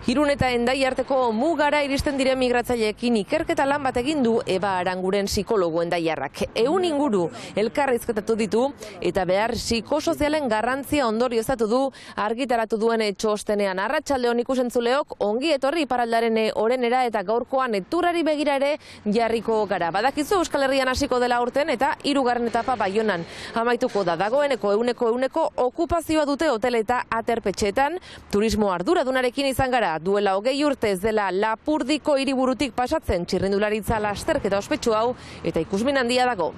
Irun eta Hendai arteko mugara iristen diren migratzaileekin ikerketa lan bat egin du Eba Aranguren psikologo hendaiarrak. 100 inguru elkarrizketatu ditu eta behar psikosozialen garrantzia ondorioztatu du argitaratu duen txostenean. Arratsalde on ikusentzuleok, ongi etorri iparraldaren orenera eta gaurkoan eturari begira ere jarriko gara. Badakizu Euskal Herrian hasiko dela aurten eta 3. etapa Baionan amaituko da. Dagoeneko 100% okupazioa dute hotel eta aterpetxeetan. Turismo arduradunarekin izan gara. Duela 20 urte ez dela Lapurdiko hiriburutik pasatzen txirrindularitza lasterketa ospetsu hau eta ikusmin handia dago.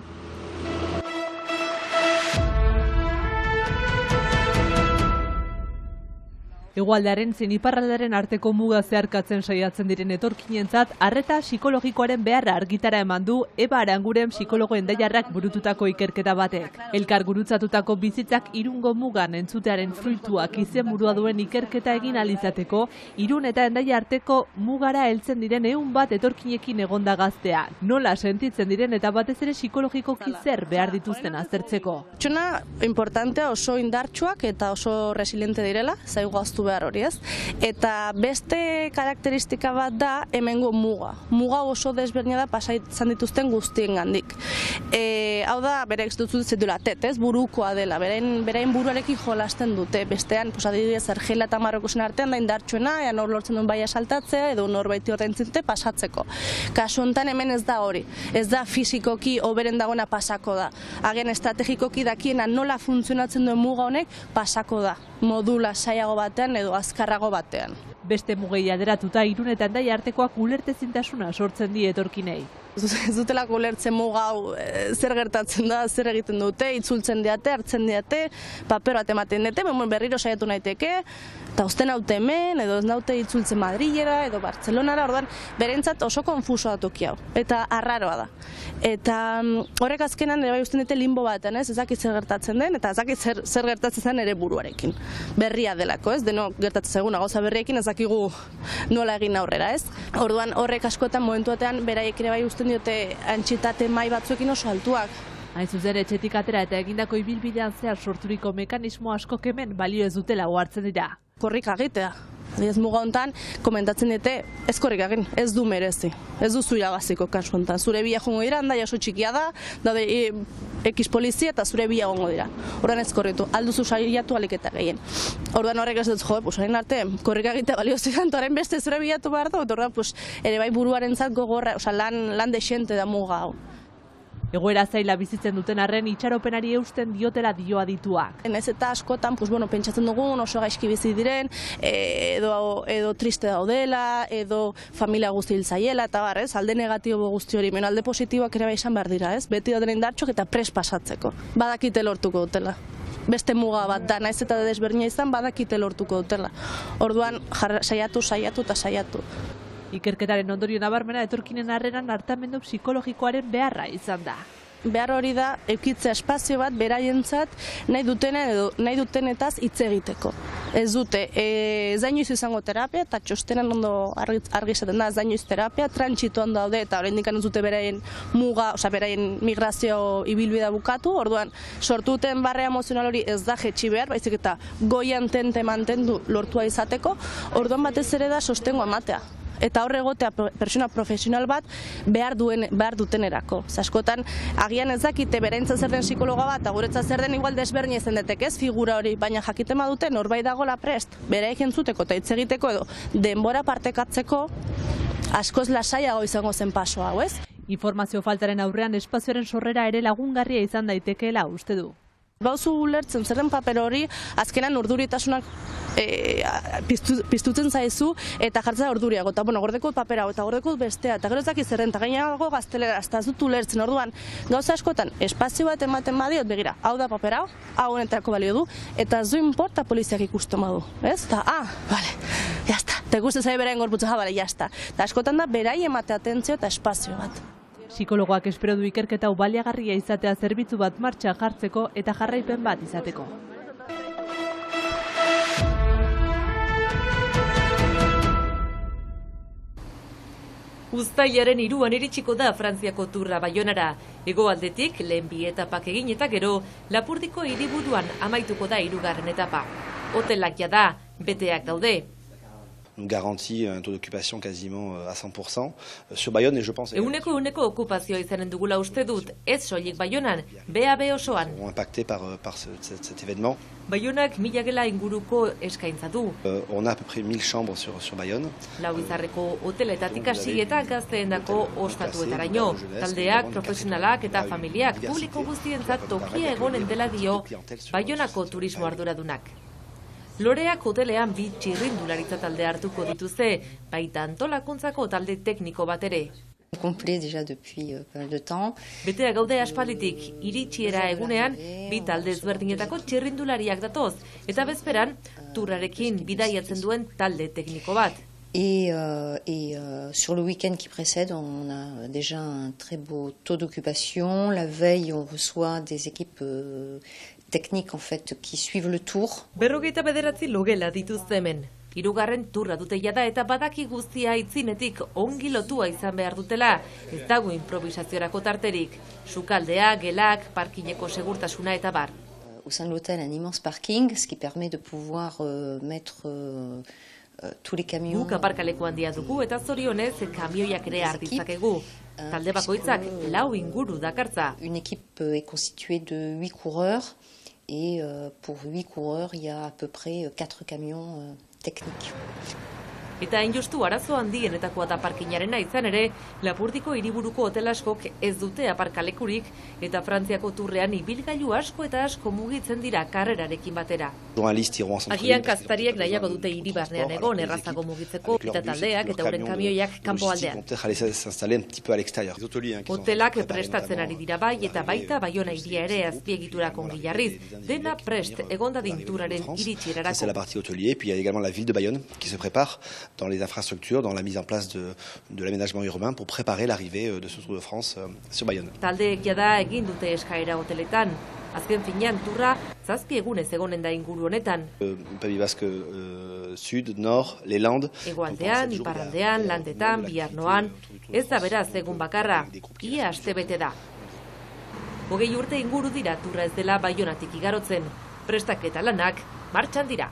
Hegoaldearen zein iparraldearen arteko muga zeharkatzen saiatzen diren etorkinentzat arreta psikologikoaren beharra argitara eman du Eba Aranguren psikologo hendaiarrak burututako ikerketa batek. Elkar gurutzatutako bizitzak Irungo mugan entzutearen fruituak izenburua duen ikerketa egin alizateko, Irun eta Hendaia arteko mugara heltzen diren 100 bat etorkinekin egonda gaztea. Nola sentitzen diren eta batez ere psikologikoki zer behar dituzten aztertzeko. Pertsona importantea, oso indartsuak eta oso resiliente direla, zaigu aztu behar hori ez. Eta beste karakteristika bat da hemengo muga. Muga oso desberdina da pasaitzen dituzten guztien gandik. Hau da, berek dutzu zitula ez, burukoa dela, berain buruarekin jolasten dute. Bestean, adibidez, Argela eta Marrokosen artean da indartsuena, ea nor lortzen duen baia saltatzea, edo norbaiti ordaintzite pasatzeko. Kasu honetan hemen ez da hori. Ez da fisikoki oberen dagoena pasako da. Agian estrategikoki dakiena nola funtzionatzen duen muga honek pasako da. Modula saiago batean edo azkarrago batean. Beste mugei alderatuta Irun eta Hendaia artekoak ulertezintasuna sortzen die etorkinei. Ez dutelako ulertzen muga hau zer gertatzen da, zer egiten dute, itzultzen diate, hartzen diate, papero bat ematen dute, berriro saiatu naiteke, eta uzten haute hemen, edo ez naute itzultzen Madrilera, edo Bartzelonara, orduan berentzat oso konfusoa toki hau, eta arraroa da. Eta horrek azkenan ere bai uzten dute limbo batean, ez dakit zer gertatzen den, eta ez dakit zer gertatzen zen ere buruarekin. Berria delako, ez, deno gertatzen zeguna gauza berriekin ez dakigu nola egin aurrera, ez. Orduan horrek askotan momentu batean beraiek ere bai uzten diote antxitate mai batzuekin oso altuak. Hain zuzen etxetik atera eta egindako ibilbidean zehar sorturiko mekanismo asko kemen balio ez dutela ohartzen dira. Korrika egitea. Ez muga hontan komentatzen dute ez korrika egin, ez du merezi. Ez duzu irabaziko kasu hontan. Zure bila jongo dira, Hendaia oso txikia da, daude X polizia eta zure bila gongo dira. Orduan ez korritu, alduzu saiatu aliketa gehien. Orduan horrek ez dut hain arte, korrika egitea balio zidan, horren beste zure bilatu behar da, orduan ere bai buruarentzat gogorra, lan desente da muga hau. Egoera zaila bizitzen duten arren itxaropenari eusten diotela dio adituak. Ez eta askotan, pentsatzen dugun oso gaizki bizi diren, edo triste daudela, edo familia guzti hiltzaiela, eta bar, ez, alde negatibo guzti hori, alde positiboak ere bai izan behar dira, ez, beti dauden indartxok eta pres pasatzeko. Badakite lortuko dutela. Beste muga bat da, naiz eta desberdina izan, badakite lortuko dutela. Orduan, saiatu eta saiatu. Ikerketaren ondorio nabarmena etorkinen harreran hartamendu psikologikoaren beharra izan da. Behar hori da, eukitzea espazio bat beraientzat nahi dutenetaz hitz egiteko. Ez dute, ez da inoiz izango terapia, eta txostenan ondo argi izaten da, ez da inoiz terapia, trantsitoan daude, eta oraindik ez dute beraien muga, beraien migrazio ibilbidea bukatu, orduan sortu duten barre emozional hori ez da jetxi behar, baizik eta goian tente mantendu lortua izateko, orduan batez ere da sostengoa ematea. Eta hor egotea pertsona profesional bat behar dutenerako. Askotan, agian ez dakite beraintzat zer den psikologa bat, eta guretzat zer den igual desberdina izan detek ez figura hori, baina jakiten badute norbait dagoela prest, beraik entzuteko eta hitz egiteko edo denbora partekatzeko askoz lasaiago izango zen paso hau, ez? Informazio faltaren aurrean espazioaren sorrera ere lagungarria izan daitekeela uste du. Bauzu ulertzen zer den paper hori, azkenan urduritasunak piztutzen zaizu eta jartzea urduriago. Eta gordeko papera eta gordeko bestea, eta gero ez dakit zer den, eta gainago gaztelera, ez dut ulertzen. Orduan, gauza askotan, espazio bat ematen badiot, begira, hau da papera, hau honetako balio du, eta ez du inporta poliziak ikusten badu. Ez? Eta, bale, jazta. Eta ikusten zai beraien gorputza, bale, jazta. Eta askotan da, berai emate atentzio eta espazio bat. Psikologoak espero du ikerketa baliagarria izatea zerbitzu bat martxan jartzeko eta jarraipen bat izateko. Uztailaren 3an iritsiko da Frantziako Turra Baionara. Hegoaldetik lehen 2 etapak egin eta gero Lapurdiko hiriburuan amaituko da 3. etapa. Hotelak jada, beteak daude. nous garantit un taux d'occupation quasiment à 100% sur Bayonne, et je pense... Eguneko okupazioa izanen dugula uste dut, ez soilik Baionan, BAB osoan. Impacté par cet événement. Baionak 1000 gela inguruko eskaintza du. On a à peu près 1000 chambres sur Bayonne. Lau izarreko hoteletatik hasi eta gazteendako ostatuetaraino. Taldeak, profesionalak eta familiak publiko guztientzat tokia egonen dela dio Baionako turismo arduradunak. Loreak hotelean 2 txirrindularitza talde hartuko dituzte, baita antolakuntzako talde tekniko bat ere. Complet déjà depuis pas mal de temps. Betea gaude aspalditik, iritsiera egunean, 2 talde ezberdinetako txirrindulariak datoz, eta bezperan, turrarekin bidaiatzen duen talde tekniko bat. Et sur le week-end qui précède, on a déjà un très beau taux d'occupation. La veille, on reçoit des équipes techniques en fait qui suivent le tour. 49 logela dituzte hemen. 3. turra dute jada eta badaki guztia aitzinetik ongi lotua izan behar dutela, ez dago improvisaziorako tarterik. Sukaldea, gelak, parkineko segurtasuna eta bar. Au sein de l'hôtel, un immense parking, ce qui permet de pouvoir mettre tous les camions. Guk aparkaleko handia dugu eta zorionez kamioiak ere hartitzakegu. Talde bakoitzak 4 inguru dakartza. Une équipe est constituée de 8 coureurs et pour 8 coureurs, il y a à peu près 4 camions techniques. Eta injustu arazo handienetakoa da parkinarena izan ere, Lapurdiko hiriburuko hotel askok ez dute aparkalekurik eta Frantziako turrean ibilgailu asko eta asko mugitzen dira karrerarekin batera. Agian kaztariek nahiago dute hiri barnean egon errazago mugitzeko eta taldeak eta euren kamioiak kanpo aldean. Hotelak prestatzen ari dira bai eta baita Baiona hiria ere azpiegiturak ongi jarriz, dena prest egondadin turraren iritsierarako. C'est la partie hôtelier, puis il y a également la ville de Bayonne qui se prépare dans les infrastructures, dans la mise en place de l'aménagement urbain pour préparer l'arrivée de ce Tour de France sur Bayonne. Taldeek jada egin dute eskaera hoteletan. Azken finean turra 7 egunez egonen da inguru honetan. Pays Basque Sud, Nord, les Landes. Hegoaldean, iparraldean, landetan, biarnoan, ez da beraz egun bakarra, ia astebete da. 20 urte inguru dira turra ez dela Baionatik igarotzen. Prestaketa lanak martxan dira.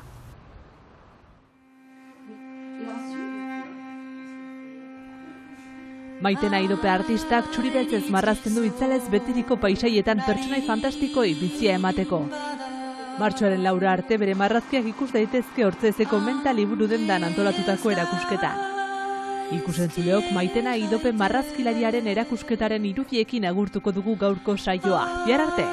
Maitena Idope artistak txuribeltzez marrazten du itzalez betiriko paisaietan pertsonai fantastikoei bizia emateko. Martxoaren 4 arte bere marrazkiak ikus daitezke Hortzezeko menta liburu dendan antolatutako erakusketan. Ikusentzuleok Maitena Idope marrazkilariaren erakusketaren irudiekin agurtuko dugu gaurko saioa. Bihar arte!